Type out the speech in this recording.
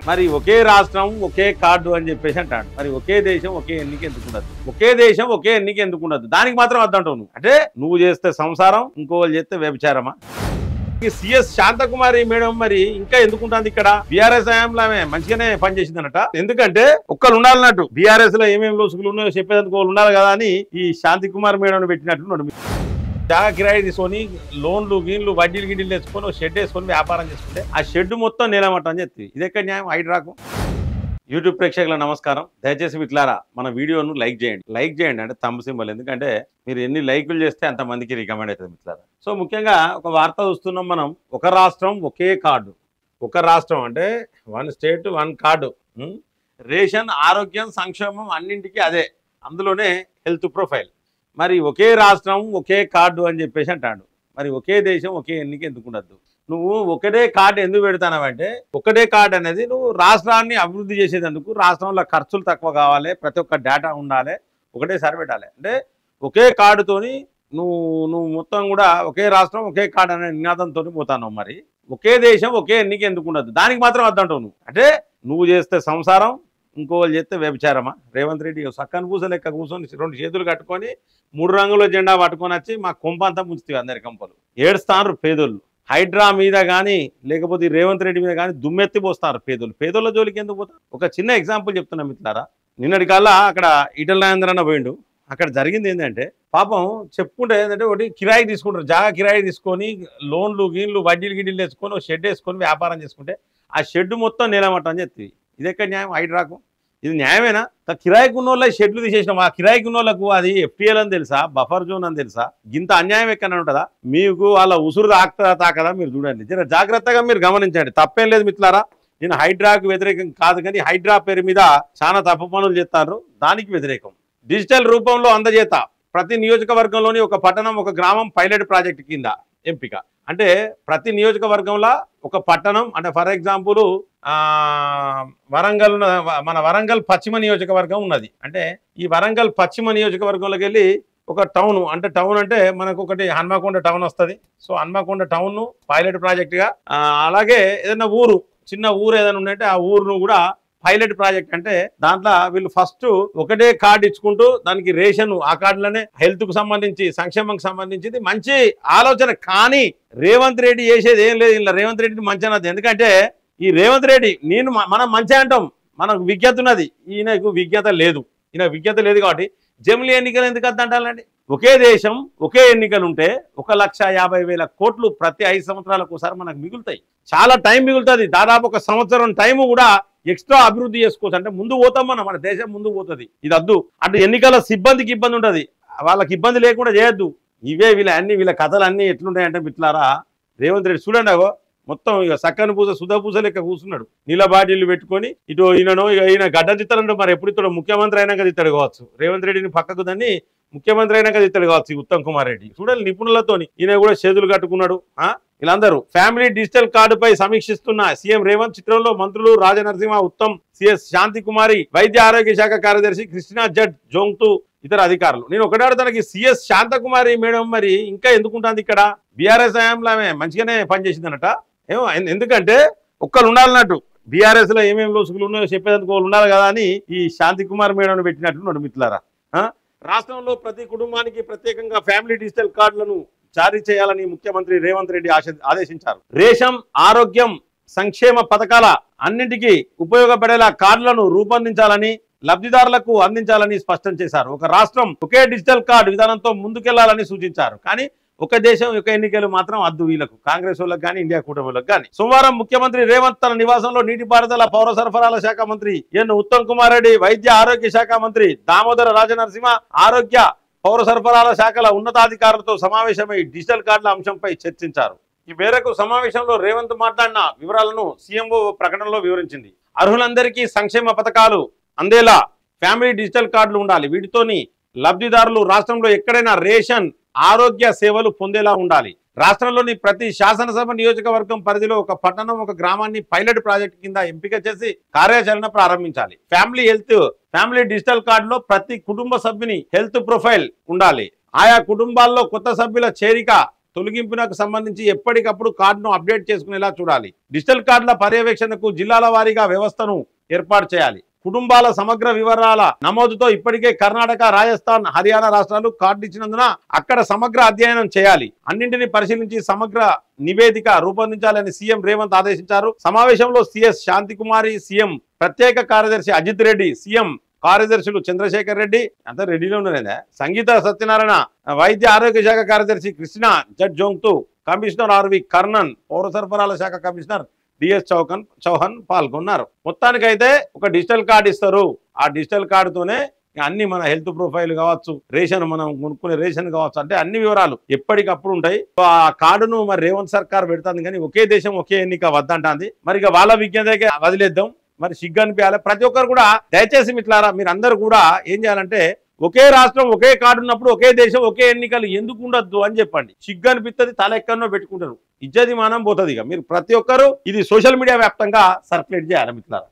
మరి ఒకే రాష్ట్రం ఒకే కార్డు అని చెప్పేసి అంటాడు. మరి ఒకే దేశం ఒకే ఎన్నిక ఎందుకుండదు? ఒకే దేశం ఒకే ఎన్నిక ఎందుకుండదు? దానికి మాత్రం వద్దంటావు నువ్వు. అంటే నువ్వు చేస్తే సంసారం, ఇంకోళ్ళు చేస్తే వ్యభిచారమా? సిఎస్ శాంతకుమారి మేడం మరి ఇంకా ఎందుకుంటుంది ఇక్కడ? బీఆర్ఎస్ హయాంలో ఆమె మంచిగానే పనిచేసిందనట. ఎందుకంటే ఒక్కరు ఉండాలన్నట్టు బీఆర్ఎస్ లో ఏమేమి లోసుకులు ఉన్నాయో చెప్పేందుకు వాళ్ళు ఉండాలి కదా అని ఈ శాంతికుమార్ మేడం పెట్టినట్టు జాగా కిరాయి తీసుకొని లోన్లు గీన్లు వడ్డీలు గిడ్డీలు తెచ్చుకొని ఒక షెడ్ వేసుకొని వ్యాపారం చేసుకుంటే ఆ షెడ్ మొత్తం నేలమట్టం అని చెప్తుంది. ఇదెక్కడ న్యాయం? హైడ్రాకు. యూట్యూబ్ ప్రేక్షకుల నమస్కారం. దయచేసి మిట్లారా మన వీడియోను లైక్ చేయండి అంటే థంబ్ సింబల్. ఎందుకంటే మీరు ఎన్ని లైకులు చేస్తే అంతమందికి రికమెండ్ అవుతుంది మిట్లారా. సో ముఖ్యంగా ఒక వార్త చూస్తున్నాం మనం. ఒక రాష్ట్రం ఒకే కార్డు. ఒక రాష్ట్రం అంటే one state one card. Ration, ఆరోగ్యం, సంక్షేమం అన్నింటికీ అదే. అందులోనే హెల్త్ ప్రొఫైల్. మరి ఒకే రాష్ట్రం ఒకే కార్డు అని చెప్పేసి అంటాడు. మరి ఒకే దేశం ఒకే ఎన్నిక ఎందుకుండద్దు? నువ్వు ఒకటే కార్డు ఎందుకు పెడతానవంటే, ఒకటే కార్డు అనేది నువ్వు రాష్ట్రాన్ని అభివృద్ధి చేసేందుకు, రాష్ట్రంలో ఖర్చులు తక్కువ కావాలి, ప్రతి ఒక్క డేటా ఉండాలి, ఒకటేసారి పెట్టాలి. అంటే ఒకే కార్డుతోని నువ్వు మొత్తం కూడా ఒకే రాష్ట్రం ఒకే కార్డు అనే నినాదంతో పోతాను. మరి ఒకే దేశం ఒకే ఎన్నిక ఎందుకుండద్దు? దానికి మాత్రం వద్దంటావు నువ్వు. అంటే నువ్వు చేస్తే సంసారం, ఇంకోళ్ళు చేస్తే వ్యభిచారమా? రేవంత్ రెడ్డి సక్కని పూస లెక్క కూర్చొని 2 చేతులు కట్టుకొని 3 రంగుల జెండా పట్టుకొని వచ్చి మా కొంపంతా ముంచుతాయి. అందరి కంపలు ఏడుస్తారు పేదోళ్ళు. హైడ్రా మీద కానీ లేకపోతే రేవంత్ రెడ్డి మీద కానీ దుమ్మెత్తి పోస్తారు పేదోళ్ళు. పేదోళ్ళ జోలికి ఎందుకు పోతారు? ఒక చిన్న ఎగ్జాంపుల్ చెప్తున్నా మిత్రులారా. నిన్నటి కల్లా అక్కడ ఈటల రాజేందర్ అన్న పోయిండు. అక్కడ జరిగింది ఏంటంటే, పాపం చెప్పుకుంటే ఏంటంటే, ఒకటి కిరాయి తీసుకుంటారు. జాగా కిరాయి తీసుకొని లోన్లు గీన్లు వడ్డీలు గిడ్డీలు తెచ్చుకొని ఒక షెడ్ వేసుకొని వ్యాపారం చేసుకుంటే ఆ షెడ్ మొత్తం నేలమట్టం అని చెప్తుంది. ఇదెక్కడ న్యాయం? హైడ్రాకు. ఇది న్యాయమేనా? కిరాయికి ఉన్న వాళ్ళ షెడ్లు తీసేసినాం. ఆ కిరాయికి ఉన్న వాళ్ళకు అది FTL అని తెలుసా, బఫర్ జోన్ అని తెలుసా? ఇంత అన్యాయం ఎక్కడ ఉంటుందా? మీకు వాళ్ళ ఉసురు తాకదా? మీరు చూడండి, జర జాగ్రత్తగా మీరు గమనించండి. తప్పేం లేదు మిత్రులారా. నేను హైడ్రాకు వ్యతిరేకం కాదు, కానీ హైడ్రా పేరు మీద చాలా తప్పు పనులు చేస్తారు. దానికి వ్యతిరేకం. డిజిటల్ రూపంలో అందజేత ప్రతి నియోజకవర్గంలోని ఒక పట్టణం ఒక గ్రామం పైలట్ ప్రాజెక్ట్ కింద ఎంపిక. అంటే ప్రతి నియోజకవర్గంలో ఒక పట్టణం, అంటే ఫర్ ఎగ్జాంపుల్ వరంగల్, మన వరంగల్ పశ్చిమ నియోజకవర్గం ఉన్నది. అంటే ఈ వరంగల్ పశ్చిమ నియోజకవర్గంలోకి వెళ్ళి ఒక టౌన్, అంటే టౌన్ అంటే మనకు ఒకటి హన్మకొండ టౌన్ వస్తుంది. సో హన్మకొండ టౌన్ పైలట్ ప్రాజెక్టుగా, అలాగే ఏదైనా ఊరు, చిన్న ఊరు ఏదైనా ఉందంటే ఆ ఊరును కూడా పైలట్ ప్రాజెక్ట్. అంటే దాంట్లో వీళ్ళు ఫస్ట్ ఒకటే కార్డు ఇచ్చుకుంటూ దానికి రేషన్, ఆ కార్డులోనే హెల్త్ కు సంబంధించి, సంక్షేమంకి సంబంధించింది మంచి ఆలోచన. కానీ రేవంత్ రెడ్డి చేసేది ఏం లేదు. ఇలా రేవంత్ రెడ్డిని మంచి అన్నది. ఎందుకంటే ఈ రేవంత్ రెడ్డి, మనం మంచి అంటాం, మనకు విజ్ఞత ఉన్నది, ఈయనకు విజ్ఞత లేదు. ఈయన విజ్ఞత లేదు కాబట్టి జమిలీ ఎన్నికలు ఎందుకు అంటాలండి? ఒకే దేశం ఒకే ఎన్నికలు ఉంటే 1,50,000 కోట్లు ప్రతి 5 సంవత్సరాలకు ఒకసారి మనకు మిగులుతాయి. చాలా టైం మిగులుతుంది. దాదాపు 1 సంవత్సరం టైము కూడా ఎక్స్ట్రా అభివృద్ధి చేసుకోవచ్చు. అంటే ముందు పోతాం మన దేశం ముందు పోతుంది. ఇది వద్దు. అంటే ఎన్నికల సిబ్బందికి ఇబ్బంది ఉంటుంది, వాళ్ళకి ఇబ్బంది లేకుండా చేయొద్దు. వీళ్ళ కథలు అన్నీ ఎట్లుంటాయంటే మిత్రులారా, రేవంత్ రెడ్డి చూడండి, మొత్తం ఇక సక్కని పూస సుధా పూస లెక్క కూర్చున్నాడు. నీళ్ళ బాటిల్లు పెట్టుకొని ఇటు ఈయన గడ్డ తిత్తారంటే మరి ఎప్పుడు ఇస్తాడు? ముఖ్యమంత్రి అయినాక తిత్తాడు కావచ్చు. రేవంత్ రెడ్డిని పక్కకు దాన్ని ముఖ్యమంత్రి అయినాక తిత్తాడు కావచ్చు ఉత్తమ్ కుమార్ రెడ్డి. చూడాలి నిపుణులతో ఈయన కూడా చేతులు కట్టుకున్నాడు. వీళ్ళందరూ ఫ్యామిలీ డిజిటల్ కార్డుపై సమీక్షిస్తున్న సీఎం రేవంత్. చిత్రంలో మంత్రులు రాజనరసింహ, ఉత్తమ్, సిఎస్ శాంతికుమారి, వైద్య ఆరోగ్య శాఖ కార్యదర్శి కృష్ణా జడ్ జోంగ్తు, ఇతర అధికారులు. నేను ఒకటే తనకి సిఎస్ శాంతకుమారి మేడం మరి ఇంకా ఎందుకుంటుంది ఇక్కడ? బీఆర్ఎస్ హయాంలో ఆమె మంచిగానే పనిచేసిందనట. ఏమో ఎందుకంటే ఒక్కరు ఉండాలన్నట్టు బీఆర్ఎస్ లో ఏమేమి లోసుకులు ఉన్నాయో చెప్పేందుకు వాళ్ళు ఉండాలి కదా అని ఈ శాంతికుమార్ మేడం పెట్టినట్టు మిత్రులారా. రాష్ట్రంలో ప్రతి కుటుంబానికి ప్రత్యేకంగా ఫ్యామిలీ డిజిటల్ కార్డులను జారీ చేయాలని ముఖ్యమంత్రి రేవంత్ రెడ్డి ఆదేశించారు. రేషన్, ఆరోగ్యం, సంక్షేమ పథకాల అన్నింటికీ ఉపయోగపడేలా కార్డులను రూపొందించాలని, లబ్ధిదారులకు అందించాలని స్పష్టం చేశారు. ఒక రాష్ట్రం ఒకే డిజిటల్ కార్డు విధానంతో ముందుకెళ్లాలని సూచించారు. కానీ ఒక దేశం ఒక ఎన్నికలు మాత్రం అద్దు వీళ్ళకు, కాంగ్రెస్ వాళ్ళకి కానీ ఇండియా కూటమిలకు కానీ. సోమవారం ముఖ్యమంత్రి రేవంత్ తన నివాసంలో నీటిపారుదల, పౌర సరఫరాల శాఖ మంత్రి ఉత్తమ్ కుమార్ రెడ్డి, వైద్య ఆరోగ్య శాఖ మంత్రి దామోదర రాజనరసింహ, ఆరోగ్య పౌర సరఫరాల శాఖల ఉన్నతాధికారులతో సమావేశమై డిజిటల్ కార్డుల అంశంపై చర్చించారు. ఈ మేరకు సమావేశంలో రేవంత్ మాట్లాడిన వివరాలను సీఎంఓ ప్రకటనలో వివరించింది. అర్హులందరికీ సంక్షేమ పథకాలు అందేలా ఫ్యామిలీ డిజిటల్ కార్డులు ఉండాలి. వీటితోని లబ్ధిదారులు రాష్ట్రంలో ఎక్కడైనా రేషన్, ఆరోగ్య సేవలు పొందేలా ఉండాలి. రాష్ట్రంలోని ప్రతి శాసనసభ నియోజకవర్గం పరిధిలో ఒక పట్టణం, ఒక గ్రామాన్ని పైలట్ ప్రాజెక్ట్ కింద ఎంపిక చేసి కార్యాచరణ ప్రారంభించాలి. ఫ్యామిలీ డిజిటల్ కార్డులో ప్రతి కుటుంబ సభ్యుని హెల్త్ ప్రొఫైల్ ఉండాలి. ఆయా కుటుంబాల్లో కొత్త సభ్యుల చేరిక తొలగింపునకు సంబంధించి ఎప్పటికప్పుడు కార్డును అప్డేట్ చేసుకునేలా చూడాలి. డిజిటల్ కార్డుల పర్యవేక్షణకు జిల్లాల వారీగా వ్యవస్థను ఏర్పాటు చేయాలి. కుటుంబాల సమగ్ర వివరాల నమోదుతో ఇప్పటికే కర్ణాటక, రాజస్థాన్, హర్యానా రాష్ట్రాలు కార్డు ఇచ్చినందున అక్కడ సమగ్ర అధ్యయనం చేయాలి. అన్నింటినీ పరిశీలించి సమగ్ర నివేదిక రూపొందించాలని సీఎం రేవంత్ ఆదేశించారు. సమావేశంలో సిఎస్ శాంతికుమారి, సీఎం ప్రత్యేక కార్యదర్శి అజిత్ రెడ్డి, సీఎం కార్యదర్శులు చంద్రశేఖర్ రెడ్డి, అంతా రెడ్డిలో ఉన్నారేదా, సంగీత సత్యనారాయణ, వైద్య ఆరోగ్య శాఖ కార్యదర్శి కృష్ణ జడ్ జోంగ్తు, కమిషనర్ ఆర్వి కర్ణన్, పౌర సరఫరాల శాఖ కమిషనర్ డిఎస్ చౌహాన్ పాల్గొన్నారు. మొత్తానికైతే ఒక డిజిటల్ కార్డు ఇస్తారు. ఆ డిజిటల్ కార్డుతోనే అన్ని మన హెల్త్ ప్రొఫైల్ కావచ్చు, రేషన్ మనం కొనుక్కునే రేషన్ కావచ్చు, అంటే అన్ని వివరాలు ఎప్పటికప్పుడు ఉంటాయి. ఆ కార్డును మరి రేవంత్ సర్కార్ పెడుతుంది, కానీ ఒకే దేశం ఒకే ఎన్నిక వద్దంటుంది. మరి ఇక వాళ్ళ విజ్ఞతకే వదిలేద్దాం. మరి సిగ్గు అనిపించాలి ప్రతి ఒక్కరు కూడా. దయచేసి మిట్లారా మీరు అందరూ కూడా ఏం చేయాలంటే, ఒకే రాష్ట్రం ఒకే కార్డు ఉన్నప్పుడు ఒకే దేశం ఒకే ఎన్నికలు ఎందుకు ఉండొద్దు అని చెప్పండి. సిగ్గు అనిపిస్తుంది, తల ఎక్కడనో పెట్టుకుంటారు, ఇజ్జతి మానం పోతుంది. ఇక మీరు ప్రతి ఒక్కరు ఇది సోషల్ మీడియా వ్యాప్తంగా సర్క్యులేట్ చేయాలి మిట్లారా.